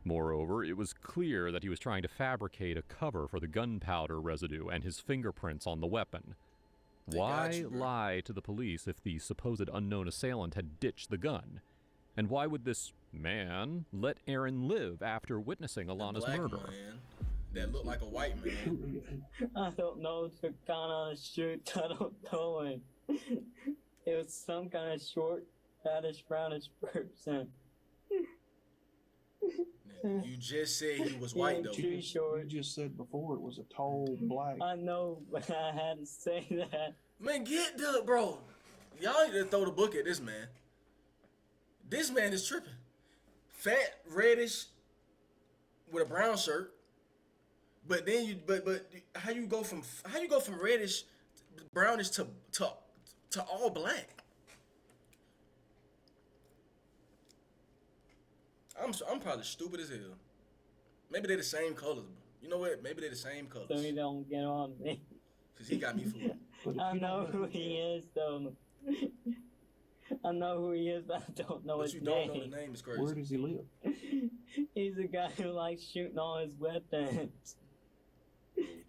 Moreover, it was clear that he was trying to fabricate a cover for the gunpowder residue and his fingerprints on the weapon. Why lie to the police if the supposed unknown assailant had ditched the gun? And why would this man let Aaron live after witnessing Alana's murder? Man that looked like a white man. I don't know if they're kind of shoot. I don't know him. It was some kind of short, fattish, brownish person. You just said he was white though. Too short. You just said before it was a tall black. I know, but I had to say that. Man, get the bro. Y'all need to throw the book at this man. This man is tripping. Fat, reddish, with a brown shirt. But then you, but how you go from reddish, brownish to all black? I'm probably stupid as hell. Maybe they're the same colors. You know what? Maybe they're the same colors. So he don't get on me. Cause he got me fooled. I know who he is, though. I know who he is, but I don't know his name. But you don't know the name. Is crazy. Where does he live? He's a guy who likes shooting all his weapons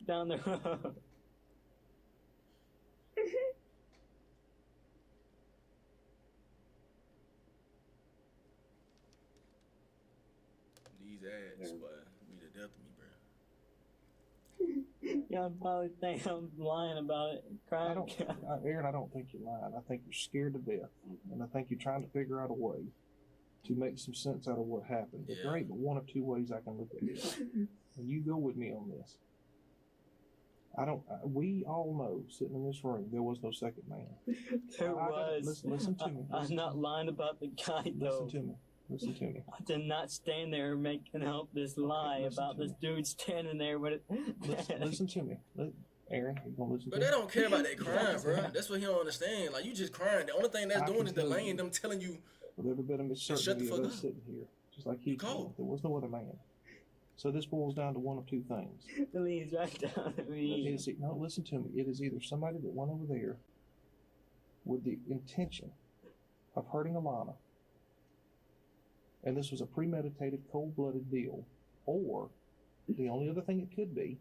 down the road. These ads, but be the death of me, bro. Y'all probably think I'm lying about it. Crying. Aaron, I don't think you're lying. I think you're scared to death, and I think you're trying to figure out a way to make some sense out of what happened. But there ain't but one of two ways I can look at this, and you go with me on this. We all know, sitting in this room, there was no second man. There was. Listen to me. I'm not lying about the guy, though. Listen to me. I did not stand there making up this lie about this dude standing there with it. Listen to me. Aaron, you gonna listen But to me? they don't care about that crying, bro. That's what he don't understand. Like, you just crying. The only thing that's doing is delaying them telling you with every bit of certainty of us sitting here, just like he told. There was no other man. So this boils down to one of two things. The lean's right down to me. No, listen to me. It is either somebody that went over there with the intention of hurting Alana, and this was a premeditated, cold-blooded deal, or the only other thing it could be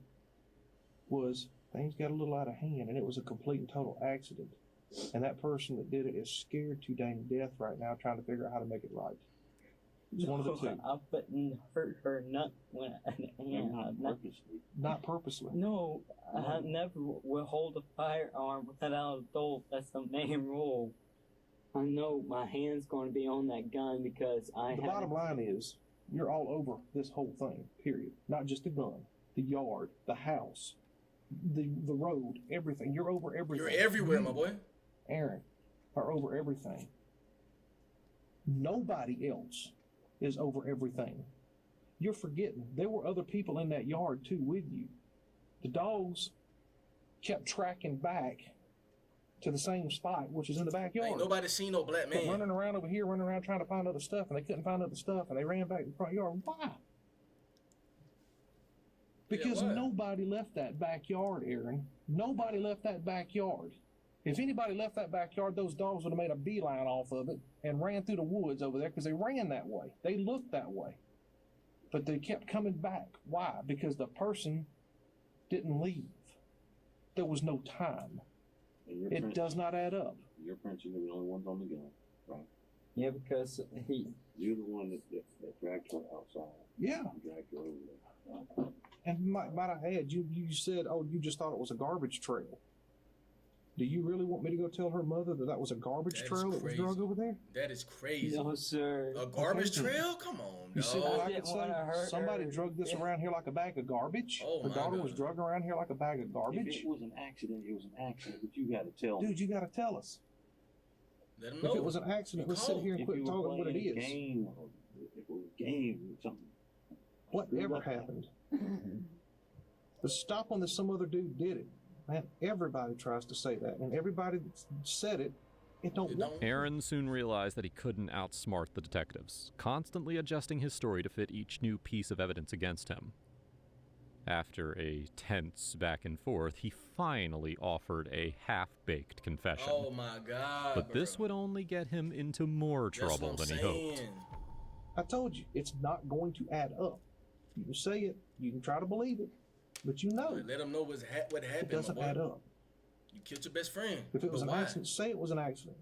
was things got a little out of hand and it was a complete and total accident. And that person that did it is scared to dang death right now trying to figure out how to make it right. It's one of the two. I wouldn't hurt her, not purposely. No, I never will hold a firearm without a adult. That's the main rule. I know my hand's going to be on that gun because The bottom line is, you're all over this whole thing, period. Not just the gun, the yard, the house, the road, everything. You're over everything. You're everywhere, my boy. Aaron, are over everything. Nobody else is over everything. You're forgetting there were other people in that yard too with you. The dogs kept tracking back to the same spot, which is in the backyard. Ain't nobody seen no black man. Kept running around over here, running around trying to find other stuff, and they couldn't find other stuff, and they ran back to the front yard. Why? Because nobody left that backyard, Aaron. Nobody left that backyard. If anybody left that backyard, those dogs would have made a beeline off of it and ran through the woods over there because they ran that way. They looked that way. But they kept coming back. Why? Because the person didn't leave. There was no time. It does not add up. Your prints are the only ones on the gun, right? Yeah, because you're the one that dragged her outside. Yeah. Dragged her over there. And might I add, you said, oh, you just thought it was a garbage trail. Do you really want me to go tell her mother that was a garbage trail that was drug over there? That is crazy. No, sir. A garbage trail? Come on, you see what I didn't could say? Somebody drugged this around here like a bag of garbage. Oh, her daughter was drugged around here like a bag of garbage. If it was an accident, it was an accident. But you got to tell me. Dude, you got to tell us. Let them know. If it was an accident, let's sit here and quit talking what it is. Game, or if it was a game or something. Whatever happened. But stop on that some other dude did it. Man, everybody tries to say that, and everybody that said it, it don't work. Aaron soon realized that he couldn't outsmart the detectives, constantly adjusting his story to fit each new piece of evidence against him. After a tense back and forth, he finally offered a half-baked confession. Oh my God, But this would only get him into more trouble than he hoped. I told you, it's not going to add up. You can say it, you can try to believe it, but you know. Let them know what happened. It doesn't add up. You killed your best friend. If it was an accident, say it was an accident.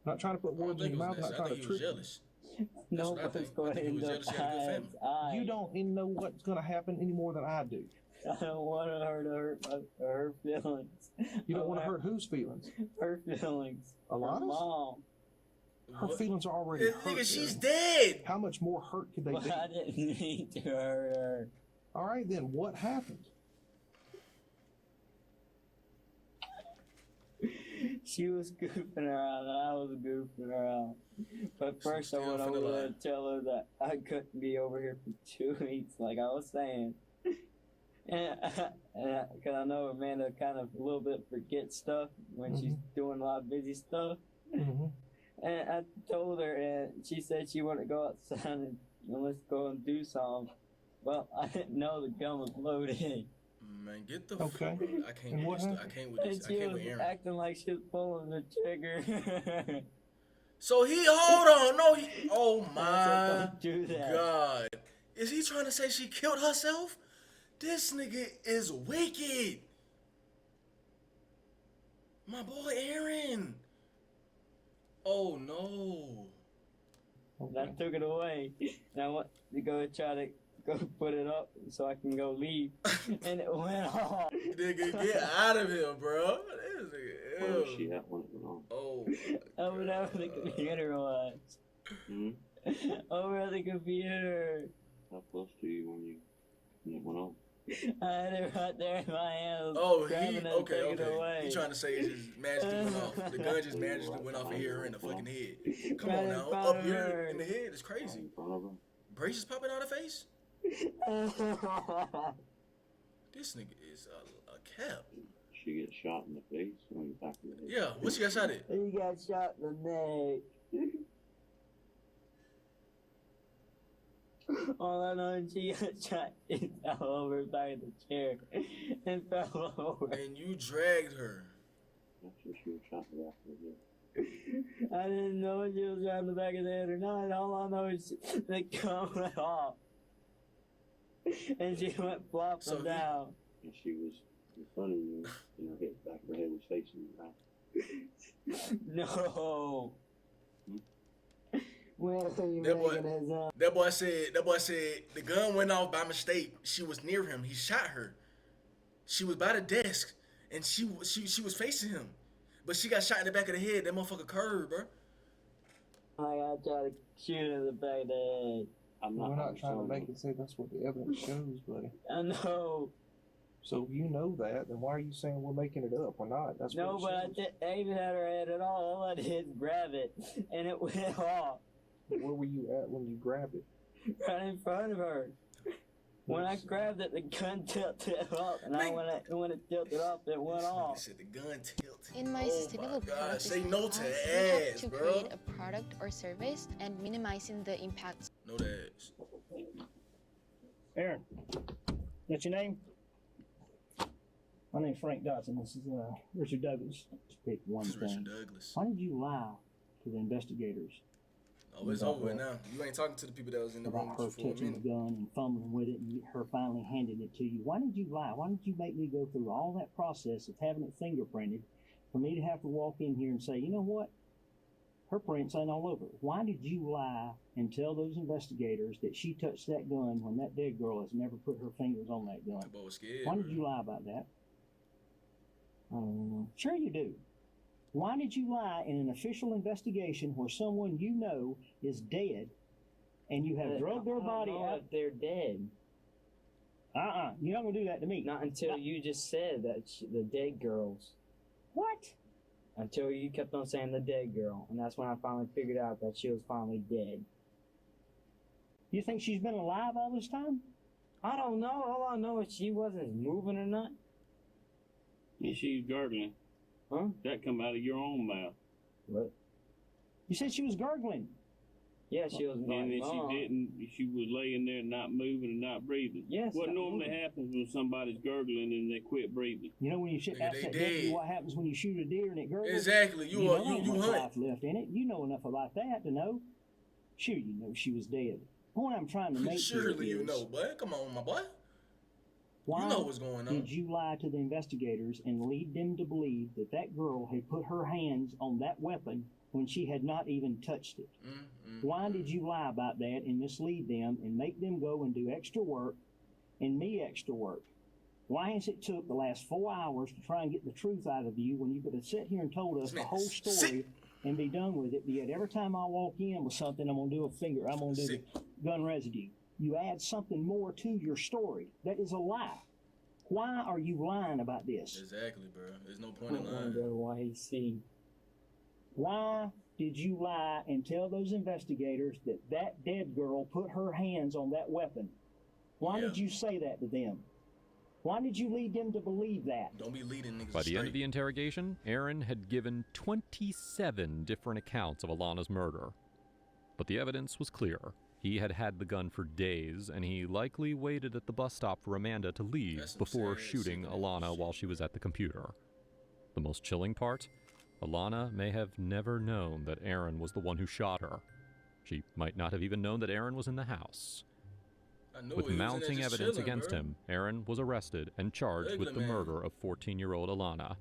I'm not trying to put words in your mouth, not trying to trick you. Nobody's going to end up You don't even know what's going to happen any more than I do. I don't want her her feelings. You don't want to hurt whose feelings? Her feelings. Alana's? Her mom. Her feelings are already hurt. Nigga, she's dead. How much more hurt could they be? I didn't need to hurt her. All right, then what happened? She was goofing around and I was goofing around. But first I went over there to tell her that I couldn't be over here for 2 weeks like I was saying. And because I know Amanda kind of a little bit forgets stuff when she's doing a lot of busy stuff. And I told her, and she said she wanted to go outside and let's go and do something. Well, I didn't know the gun was loaded. Man, get the fuck. I can't with this. I can't with this. I can't with Aaron. Acting like she was pulling the trigger. So hold on, no, oh my Don't do that. God. Is he trying to say she killed herself? This nigga is wicked. My boy Aaron. Oh no. I took it away. And I went to go try to go put it up so I can go leave. And it went off. Nigga, get out of here, bro. This nigga, Where was she at when it went on? Oh. Over there where the computer was. Over the computer. How close to you when it went on? I had it right there in my hand. Oh, grabbing it and taking it away. He trying to say it just magically went off. The gun just magically went off here in the fucking head. Come on now, up here in the head is crazy. Braces popping out of face? This nigga is a cap. She gets shot in the face when you back of the head. Yeah, what she got shot at? He got shot in the neck. All I know is she got shot and fell over by the chair and fell over. And you dragged her. I'm sure she was shot in the back of the head. I didn't know if she was shot in the back of the head or not. All I know is the gun went off. And she went flopping down. And she was in front of you, and her back of her head was facing you, right? No. That boy said the gun went off by mistake. She was near him. He shot her. She was by the desk, and she was facing him, but she got shot in the back of the head. That motherfucker curved, bro. I gotta try to shoot her in the back of the head. We're not trying to make it say that's what the evidence shows, buddy. I know. So if you know that, then why are you saying we're making it up? We're not. That's No, what it shows. but I even had her head at all. All I did was grab it, and it went off. Where were you at when you grabbed it? Right in front of her. When I grabbed it, the gun tilted up, and when it tilted up, it went off. Said the gun tilted. In my sustainable product say no to response, the we have ads, to bro. create a product or service and minimizing the impacts. No the ads. Aaron, that's your name? My name's Frank Dodson. This is Richard Douglas. Just pick one This is thing. Richard Douglas. Why did you lie to the investigators Oh, it's over with now. You ain't talking to the people that was in the room about her with you for a touching the minute. gun and fumbling with it and her finally handing it to you? Why did you lie? Why did you make me go through all that process of having it fingerprinted for me to have to walk in here and say, you know what? Her prints ain't all over it. Why did you lie and tell those investigators that she touched that gun when that dead girl has never put her fingers on that gun? That boy was scared. Why did you lie about that? Sure you do. Why did you lie in an official investigation where someone you know is dead and you have drugged their body out? They're dead. You're not going to do that to me. Not until you just said that the dead girls. What? Until you kept on saying the dead girl, and that's when I finally figured out that she was finally dead. You think she's been alive all this time? I don't know. All I know is she wasn't moving or not. And she's gargling. Huh? That come out of your own mouth. What? You said she was gargling. Yeah, she was And then gargling. she was laying there not moving and not breathing. Yes. What normally happens when somebody's gurgling and they quit breathing? You know when you shoot, ask that deputy what happens when you shoot a deer and it gurgles? Exactly. You ain't much hunt. life left in it. You know enough about that to know. Sure, you know she was dead. The point I'm trying to make Surely here you is, know, boy. Come on, my boy. why You know what's going on. did you lie to the investigators and lead them to believe that that girl had put her hands on that weapon when she had not even touched it? Why did you lie about that and mislead them and make them go and do extra work and me extra work? Why has it took the last 4 hours to try and get the truth out of you when you could have sat here and told us the whole story and be done with it? But yet every time I walk in with something, I'm going to do I'm going to do the gun residue. You add something more to your story. That is a lie. Why are you lying about this? Exactly, bro. There's no point in lying. Why he see? Why did you lie and tell those investigators that that dead girl put her hands on that weapon? Why did you say that to them? Why did you lead them to believe that? Don't be leading niggas By the straight. end of the interrogation, Aaron had given 27 different accounts of Alana's murder. But the evidence was clear. He had had the gun for days, and he likely waited at the bus stop for Amanda to leave before shooting Alana while she was at the computer. The most chilling part? Alana may have never known that Aaron was the one who shot her. She might not have even known that Aaron was in the house. With mounting evidence against him, Aaron was arrested and charged with the murder of 14-year-old Alana.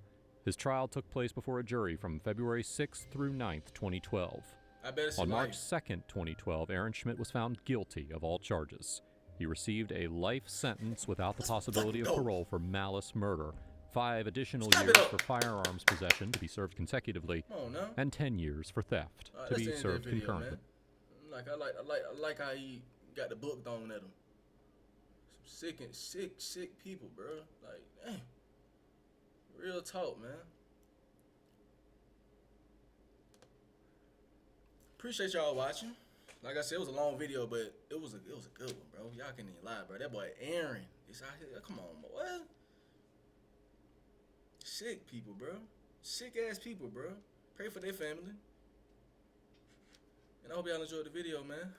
His trial took place before a jury from February 6th through 9th, 2012. On March 2nd, 2012, Aaron Schmidt was found guilty of all charges. He received a life sentence without the possibility of parole for malice murder, 5 additional years for firearms possession to be served consecutively, and 10 years for theft to be served concurrently. I like how he got the book thrown at him. Some sick people, bro. Like, dang. Real talk, man. Appreciate y'all watching. Like I said, it was a long video, but it was a good one, bro. Y'all can't even lie, bro. That boy Aaron is out here. Come on, bro. What? Sick people, bro. Sick ass people, bro. Pray for their family. And I hope y'all enjoyed the video, man.